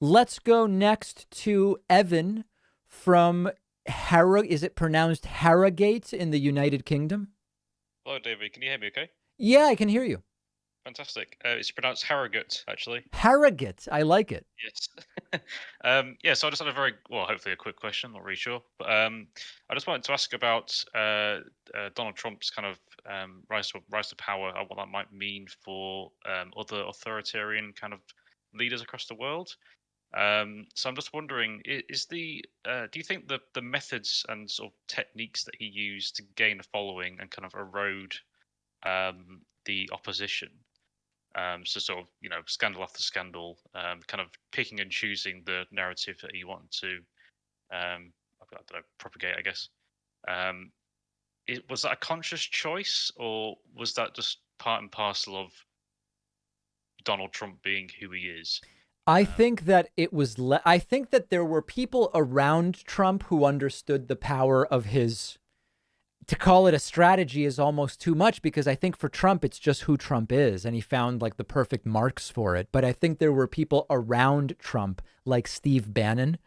Let's go next to Evan from Is it pronounced Harrogate in the United Kingdom? Hello, David. Can you hear me okay? Yeah, I can hear you. Fantastic. It's pronounced Harrogate, actually. Harrogate. I like it. Yes. Yeah, so I just had a well, hopefully a quick question, not really sure. But I just wanted to ask about Donald Trump's kind of rise to power and what that might mean for other authoritarian kind of leaders across the world. So I'm just wondering, do you think the methods and sort of techniques that he used to gain a following and kind of erode the opposition, so sort of scandal after scandal, kind of picking and choosing the narrative that he wanted to I don't know, propagate, I guess. Um, was that a conscious choice, or was that just part and parcel of Donald Trump being who he is? I Um, think that I think that there were people around Trump who understood the power of his. To call it a strategy is almost too much, because I think for Trump, it's just who Trump is. And he found like the perfect marks for it. But I think there were people around Trump, like Steve Bannon,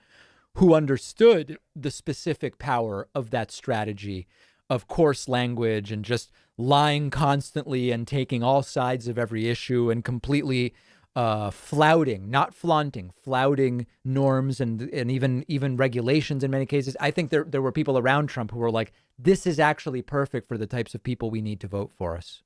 who understood the specific power of that strategy of coarse language and just lying constantly and taking all sides of every issue and completely flouting, not flaunting, flouting norms and even regulations in many cases. I think there were people around Trump who were like, this is actually perfect for the types of people we need to vote for us.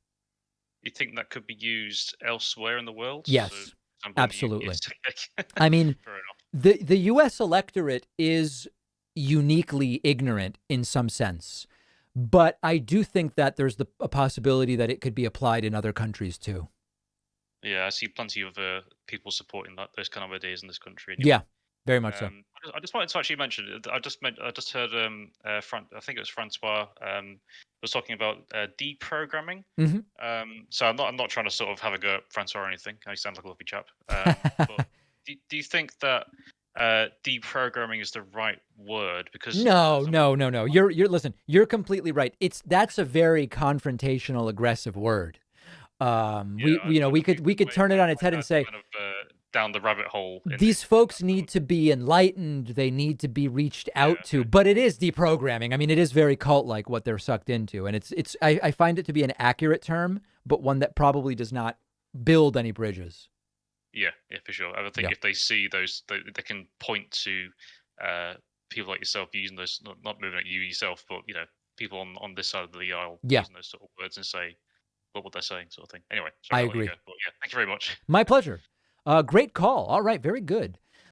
you think that could be used elsewhere in the world? So, Yes, for example, in the absolutely. yes, I mean, fair enough. the U.S. electorate is uniquely ignorant in some sense, but I do think that there's a possibility that it could be applied in other countries too. Yeah, I see plenty of people supporting those kind of ideas in this country. Anyway, Yeah, very much so. I just wanted to actually mention. I just heard I think it was Francois was talking about deprogramming. Hmm. So I'm not trying to sort of have a go at Francois or anything. He sounds like a lovely chap. But do you think that deprogramming is the right word? Because No, some no, no, no. You're listen. You're completely right. That's a very confrontational, aggressive word. yeah, We you know I we just think could we could turn way it on its like head and that say kind of down the rabbit hole these in folks that sort need of to be enlightened. They need to be reached yeah. out to. But it is deprogramming. I mean, it is very cult like what they're sucked into, and I find it to be an accurate term, but one that probably does not build any bridges. Yeah, yeah, for sure. I would think Yeah, if they see those, they can point to uh, people like yourself using those, not moving at you yourself, but people on this side of the aisle yeah, using those sort of words and say what they're saying, sort of thing. Anyway, I sorry, I'll let you go. agree. But yeah, thank you very much. My pleasure. Great call. All right, very good.